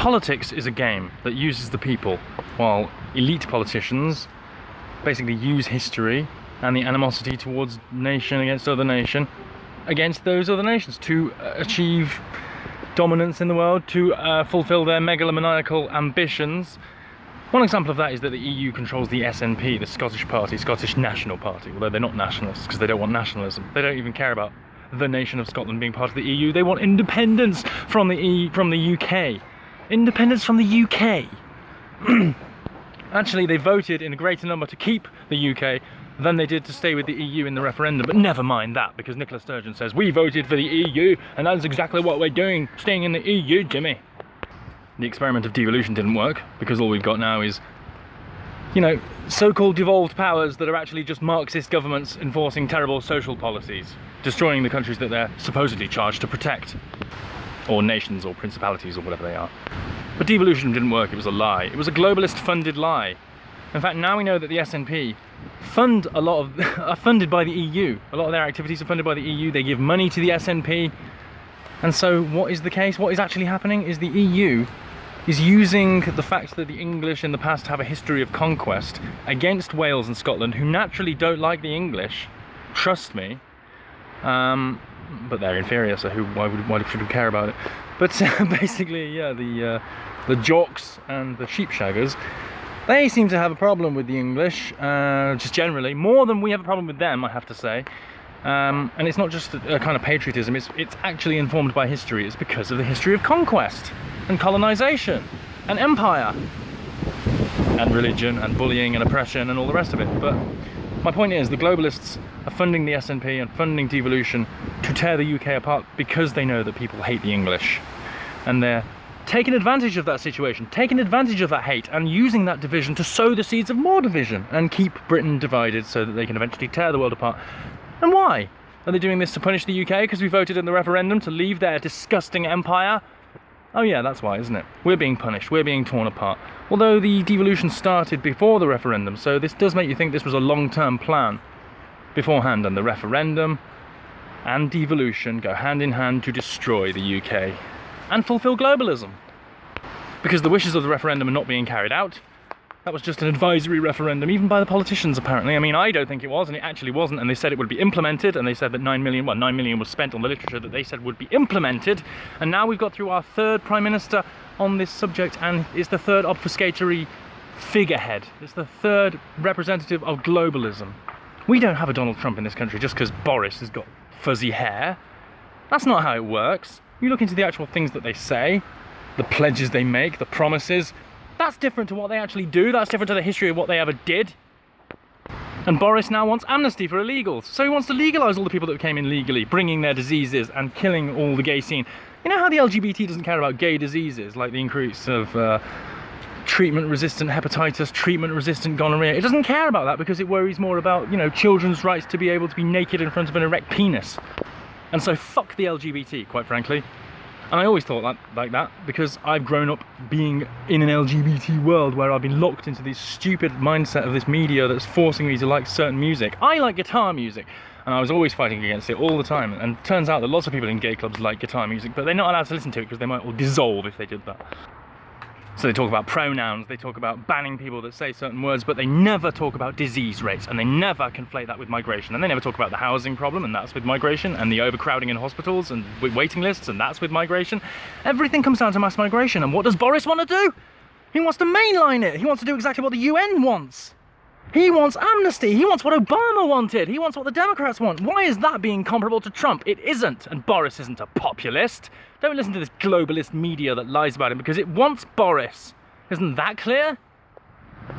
Politics is a game that uses the people, while elite politicians basically use history and the animosity towards nation against other nation against those other nations to achieve dominance in the world, to fulfill their megalomaniacal ambitions. One example of that is that the EU controls the SNP, the Scottish Party, Scottish National Party, although they're not nationalists because they don't want nationalism. They don't even care about the nation of Scotland being part of the EU. They want independence from the UK. Independence from the UK. Actually, they voted in a greater number to keep the UK than they did to stay with the EU in the referendum. But never mind that, because Nicola Sturgeon says, we voted for the EU, and that is exactly what we're doing, staying in the EU, Jimmy. The experiment of devolution didn't work, because all we've got now is, you know, so-called devolved powers that are actually just Marxist governments enforcing terrible social policies, destroying the countries that they're supposedly charged to protect, or nations or principalities or whatever they are. But devolution didn't work, it was a lie. It was a globalist funded lie. In fact, now we know that the SNP are funded by the EU. A lot of their activities are funded by the EU. They give money to the SNP. And so what is the case? What is actually happening is the EU is using the fact that the English in the past have a history of conquest against Wales and Scotland, who naturally don't like the English, trust me, but they're inferior, so why should we care about it? But basically, yeah, the jocks and the sheepshaggers, they seem to have a problem with the English, just generally, more than we have a problem with them, I have to say. And it's not just a kind of patriotism, it's actually informed by history. It's because of the history of conquest and colonization and empire and religion and bullying and oppression and all the rest of it. But my point is, the globalists are funding the SNP and funding devolution to tear the UK apart because they know that people hate the English, and they're taking advantage of that situation, taking advantage of that hate, and using that division to sow the seeds of more division and keep Britain divided so that they can eventually tear the world apart. And why? Are they doing this to punish the UK because we voted in the referendum to leave their disgusting empire? Oh yeah, that's why, isn't it? We're being punished, we're being torn apart. Although the devolution started before the referendum, so this does make you think this was a long-term plan beforehand, and the referendum and devolution go hand in hand to destroy the UK and fulfill globalism. Because the wishes of the referendum are not being carried out. That was just an advisory referendum, even by the politicians apparently. I mean, I don't think it was, and it actually wasn't, and they said it would be implemented, and they said that 9 million was spent on the literature that they said would be implemented, and now we've got through our third Prime Minister on this subject, and it's the third obfuscatory figurehead. It's the third representative of globalism. We don't have a Donald Trump in this country just because Boris has got fuzzy hair. That's not how it works. You look into the actual things that they say, the pledges they make, the promises. That's different to what they actually do. That's different to the history of what they ever did. And Boris now wants amnesty for illegals. So he wants to legalise all the people that came in legally, bringing their diseases and killing all the gay scene. You know how the LGBT doesn't care about gay diseases, like the increase of treatment-resistant hepatitis, treatment-resistant gonorrhea. It doesn't care about that because it worries more about, you know, children's rights to be able to be naked in front of an erect penis. And so fuck the LGBT, quite frankly. And I always thought like that because I've grown up being in an LGBT world where I've been locked into this stupid mindset of this media that's forcing me to like certain music. I like guitar music, and I was always fighting against it all the time. And it turns out that lots of people in gay clubs like guitar music, but they're not allowed to listen to it because they might all dissolve if they did that. So they talk about pronouns, they talk about banning people that say certain words, but they never talk about disease rates, and they never conflate that with migration, and they never talk about the housing problem, and that's with migration, and the overcrowding in hospitals and waiting lists, and that's with migration. Everything comes down to mass migration, and what does Boris want to do? He wants to mainline it. He wants to do exactly what the UN wants. He wants amnesty. He wants what Obama wanted. He wants what the Democrats want. Why is that being comparable to Trump? It isn't. And Boris isn't a populist. Don't listen to this globalist media that lies about him because it wants Boris. Isn't that clear?